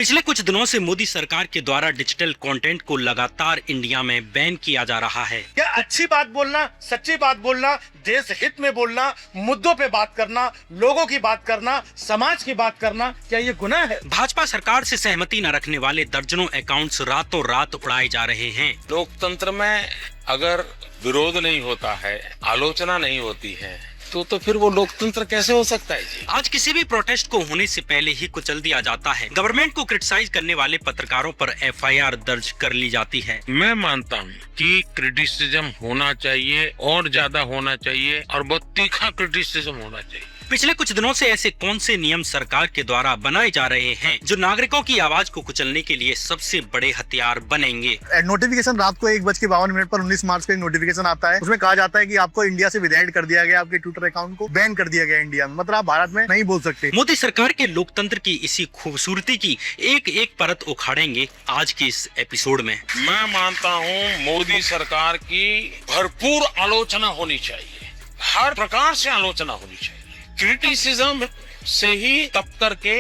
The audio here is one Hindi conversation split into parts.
पिछले कुछ दिनों से मोदी सरकार के द्वारा डिजिटल कंटेंट को लगातार इंडिया में बैन किया जा रहा है। क्या अच्छी बात बोलना, सच्ची बात बोलना, देश हित में बोलना, मुद्दों पे बात करना, लोगों की बात करना, समाज की बात करना, क्या ये गुनाह है? भाजपा सरकार से सहमति न रखने वाले दर्जनों अकाउंट्स रातों रात उड़ाए जा रहे हैं। लोकतंत्र में अगर विरोध नहीं होता है, आलोचना नहीं होती है, तो फिर वो लोकतंत्र कैसे हो सकता है जी? आज किसी भी प्रोटेस्ट को होने से पहले ही कुचल दिया जाता है। गवर्नमेंट को क्रिटिसाइज करने वाले पत्रकारों पर एफआईआर दर्ज कर ली जाती है। मैं मानता हूँ कि क्रिटिसिज्म होना चाहिए और ज्यादा होना चाहिए और बहुत तीखा क्रिटिसिज्म होना चाहिए। पिछले कुछ दिनों से ऐसे कौन से नियम सरकार के द्वारा बनाए जा रहे हैं जो नागरिकों की आवाज को कुचलने के लिए सबसे बड़े हथियार बनेंगे? नोटिफिकेशन रात को 1:52 पर 19 मार्च को एक नोटिफिकेशन आता है। उसमें कहा जाता है कि आपको इंडिया से विदाइड कर दिया गया, आपके ट्विटर अकाउंट को बैन कर दिया गया इंडिया में, मतलब आप भारत में नहीं बोल सकते। मोदी सरकार के लोकतंत्र की इसी खूबसूरती की एक एक परत उखाड़ेंगे आज के इस एपिसोड में। मैं मानता हूँ मोदी सरकार की भरपूर आलोचना होनी चाहिए, हर प्रकार से आलोचना होनी चाहिए। क्रिटिसिज्म से ही तब करके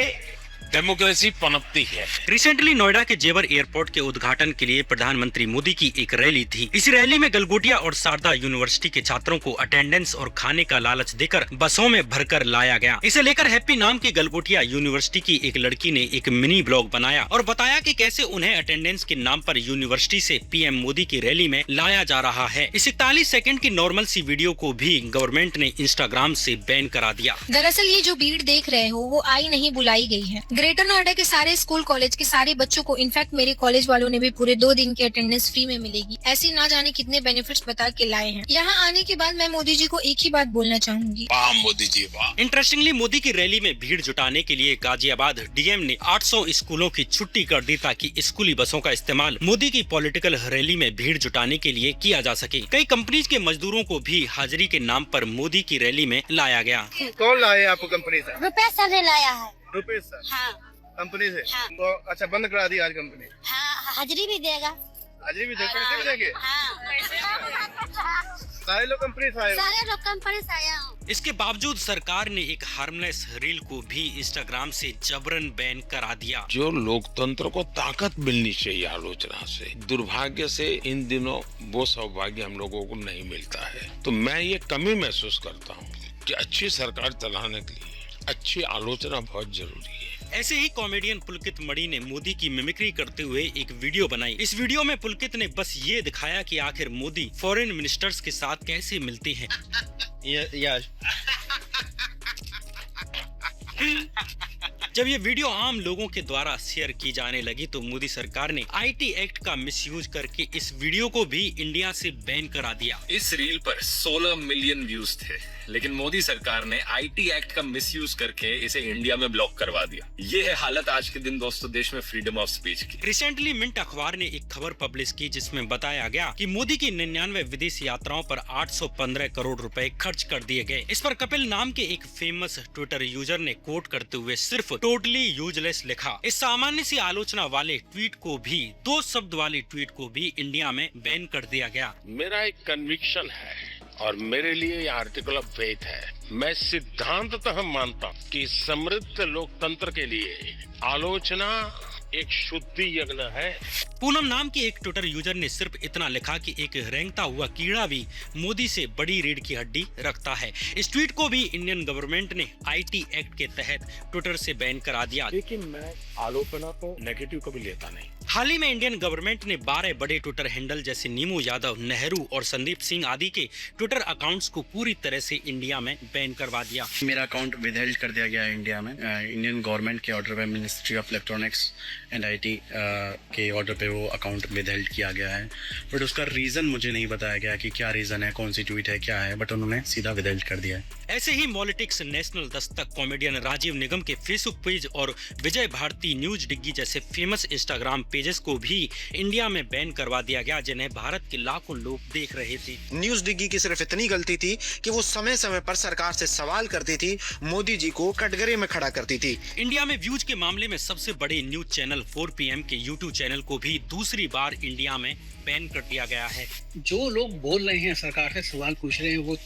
डेमोक्रेसी पनपती है। रिसेंटली नोएडा के जेवर एयरपोर्ट के उद्घाटन के लिए प्रधानमंत्री मोदी की एक रैली थी। इस रैली में गलगोटिया और शारदा यूनिवर्सिटी के छात्रों को अटेंडेंस और खाने का लालच देकर बसों में भरकर लाया गया। इसे लेकर हैप्पी नाम की गलगोटिया यूनिवर्सिटी की एक लड़की ने एक मिनी ब्लॉग बनाया और बताया कि कैसे उन्हें अटेंडेंस के नाम पर यूनिवर्सिटी से पीएम मोदी की रैली में लाया जा रहा है। इस 41 सेकंड की नॉर्मल सी वीडियो को भी गवर्नमेंट ने इंस्टाग्राम से बैन करा दिया। दरअसल ये जो भीड़ देख रहे हो वो आई नहीं बुलाई गई है। ग्रेटर नोएडा के सारे स्कूल कॉलेज के सारे बच्चों को, इनफैक्ट मेरे कॉलेज वालों ने भी पूरे 2 दिन की अटेंडेंस फ्री में मिलेगी। ऐसे ना जाने कितने बेनिफिट्स बता के लाए हैं। यहाँ आने के बाद मैं मोदी जी को एक ही बात बोलना चाहूंगी, वाह मोदी जी वाह। इंटरेस्टिंगली मोदी की रैली में भीड़ जुटाने के लिए गाजियाबाद डीएम ने 800 स्कूलों की छुट्टी कर दी ताकि स्कूली बसों का इस्तेमाल मोदी की पॉलिटिकल रैली में भीड़ जुटाने के लिए किया जा सके। कई कंपनीज के मजदूरों को भी हाजिरी के नाम पर मोदी की रैली में लाया गया। कौन लाए आपको कंपनी से? रुपया सर लाया है। रुपये सर हाँ कंपनी से? हाँ। तो अच्छा, बंद करा दी आज कंपनी? हाँ, हाजिरी भी देगा। अजय भी पैसे भी देंगे? हाँ, सारे लोग कंपनी से आए? सारे लोग कंपनी से आया हूँ। इसके बावजूद सरकार ने एक हार्मलेस रील को भी इंस्टाग्राम से जबरन बैन करा दिया। जो लोकतंत्र को ताकत मिलनी चाहिए आलोचना से, दुर्भाग्य से इन दिनों वो सौभाग्य हम लोगों को नहीं मिलता है। तो मैं ये कमी महसूस करता हूँ कि अच्छी सरकार चलाने के लिए अच्छी आलोचना बहुत जरूरी है। ऐसे ही कॉमेडियन पुलकित मणि ने मोदी की मिमिक्री करते हुए एक वीडियो बनाई। इस वीडियो में पुलकित ने बस ये दिखाया कि आखिर मोदी फॉरेन मिनिस्टर्स के साथ कैसे मिलते हैं। जब ये वीडियो आम लोगों के द्वारा शेयर की जाने लगी तो मोदी सरकार ने आईटी एक्ट का मिसयूज करके इस वीडियो को भी इंडिया से बैन करा दिया। इस रील पर 16 मिलियन व्यूज थे, लेकिन मोदी सरकार ने आईटी एक्ट का मिसयूज करके इसे इंडिया में ब्लॉक करवा दिया। ये है हालत आज के दिन दोस्तों देश में फ्रीडम ऑफ स्पीच की। रिसेंटली मिंट अखबार ने एक खबर पब्लिश की जिसमें बताया गया कि मोदी की 99 विदेश यात्राओं पर 815 करोड़ रुपए खर्च कर दिए गए। इस पर कपिल नाम के एक फेमस ट्विटर यूजर ने कोट करते हुए सिर्फ टोटली यूजलेस लिखा। इस सामान्य सी आलोचना वाले ट्वीट को भी, 2 शब्द वाले ट्वीट को भी इंडिया में बैन कर दिया गया। मेरा एक कन्विक्शन है और मेरे लिए ये आर्टिकल ऑफ फेथ है। मैं सिद्धांततः मानता हूँ कि समृद्ध लोकतंत्र के लिए आलोचना एक शुद्धि यज्ञ है। पूनम नाम के एक ट्विटर यूजर ने सिर्फ इतना लिखा कि एक रेंगता हुआ कीड़ा भी मोदी से बड़ी रीढ़ की हड्डी रखता है। इस ट्वीट को भी इंडियन गवर्नमेंट ने आईटी एक्ट के तहत ट्विटर से बैन करा दिया। लेकिन मैं आलोचना को नेगेटिव कभी लेता नहीं। हाल ही में इंडियन गवर्नमेंट ने 12 बड़े ट्विटर हैंडल जैसे नीमू यादव, नेहरू और संदीप सिंह आदि के ट्विटर अकाउंट्स को पूरी तरह से इंडिया में बैन करवा दिया। मेरा अकाउंट विदहेल्ड कर दिया गया है इंडिया में। इंडियन गवर्नमेंट के ऑर्डर पे, ministry of electronics and IT के ऑर्डर पे वो अकाउंट विदहेल्ड किया गया है। बट उसका रीज़न मुझे नहीं बताया गया कि क्या रीज़न है, कौन सी ट्वीट है, क्या है, बट उन्होंने सीधा विदहेल्ड कर दिया है। ऐसे ही politics, national Dastak, comedian Rajiv निगम के फेसबुक पेज और विजय भारती न्यूज डिग्गी जैसे फेमस इंस्टाग्राम पेजेस को भी इंडिया में बैन करवा दिया गया जिन्हें भारत के लाखों लोग देख रहे थे। न्यूज डिग्गी की सिर्फ इतनी गलती थी कि वो समय समय पर सरकार से सवाल करती थी, मोदी जी को कटघरे में खड़ा करती थी। इंडिया में व्यूज के मामले में सबसे बड़े न्यूज चैनल 4 PM के YouTube चैनल को भी दूसरी बार इंडिया में बैन कर दिया गया है। जो लोग बोल रहे हैं, सरकार से सवाल पूछ रहे हैं, वो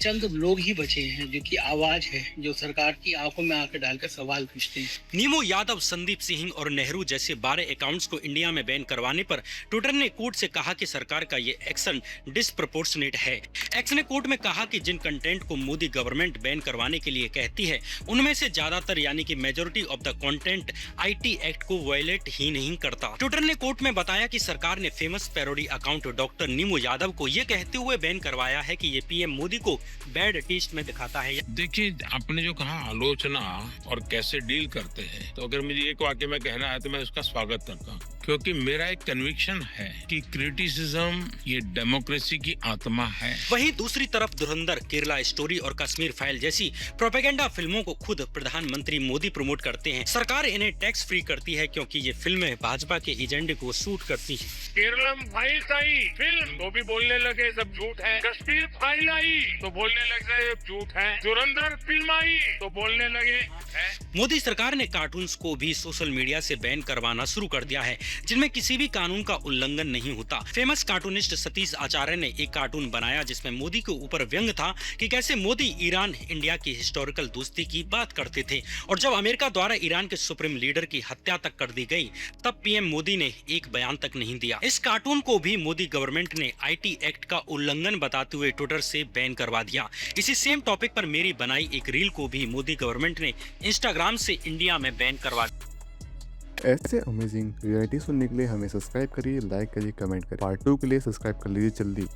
चंद लोग ही बचे हैं जो कि आवाज है, जो सरकार की आंखों में आंखें डालकर सवाल पूछते हैं। नीमू यादव, संदीप सिंह और नेहरू जैसे 12 अकाउंट्स को इंडिया में बैन करवाने पर ट्विटर ने कोर्ट से कहा कि सरकार का ये एक्शन डिस्प्रपोर्शनेट है। एक्स ने कोर्ट में कहा कि जिन कंटेंट को मोदी गवर्नमेंट बैन करवाने के लिए कहती है, उनमें से ज्यादातर यानी कि majority of the content IT act को वायलेट ही नहीं करता। ट्विटर ने कोर्ट में बताया कि सरकार ने famous parody account doctor Nimo Yadav को ये कहते हुए बैन करवाया है कि ये पीएम मोदी को बैड टेस्ट में दिखाता है। देखिए, आपने जो कहा आलोचना और कैसे डील करते हैं, तो अगर मुझे एक वाक्य में कहना है तो मैं उसका स्वागत करता हूँ, क्योंकि मेरा एक कन्विक्शन है कि क्रिटिसिज्म ये डेमोक्रेसी की आत्मा है। वहीं दूसरी तरफ धुरंधर, केरला स्टोरी और कश्मीर फाइल जैसी प्रोपेगेंडा फिल्मों को खुद प्रधानमंत्री मोदी प्रमोट करते हैं। सरकार इन्हें टैक्स फ्री करती है क्योंकि ये फिल्में भाजपा के एजेंडे को सूट करती है। केरलम फाइल आई फिल्म तो भी बोलने लगे सब झूठ है, कश्मीर फाइल आई तो बोलने लगे झूठ है, धुरंधर फिल्म आई तो बोलने लगे है। मोदी सरकार ने कार्टून्स को भी सोशल मीडिया से बैन करवाना शुरू कर दिया है, जिनमें किसी भी कानून का उल्लंघन नहीं होता। फेमस कार्टूनिस्ट सतीश आचार्य ने एक कार्टून बनाया जिसमें मोदी के ऊपर व्यंग था कि कैसे मोदी ईरान इंडिया की हिस्टोरिकल दोस्ती की बात करते थे, और जब अमेरिका द्वारा ईरान के सुप्रीम लीडर की हत्या तक कर दी गई तब पीएम मोदी ने एक बयान तक नहीं दिया। इस कार्टून को भी मोदी गवर्नमेंट ने आईटी एक्ट का उल्लंघन बताते हुए ट्विटर से बैन करवा दिया। इसी सेम टॉपिक पर मेरी बनाई एक रील को भी मोदी गवर्नमेंट ने इंस्टाग्राम से इंडिया में बैन करवा दिया। ऐसे अमेजिंग रियलिटी सुनने के लिए हमें सब्सक्राइब करिए, लाइक करिए, कमेंट करिए। पार्ट 2 के लिए सब्सक्राइब कर लीजिए जल्दी।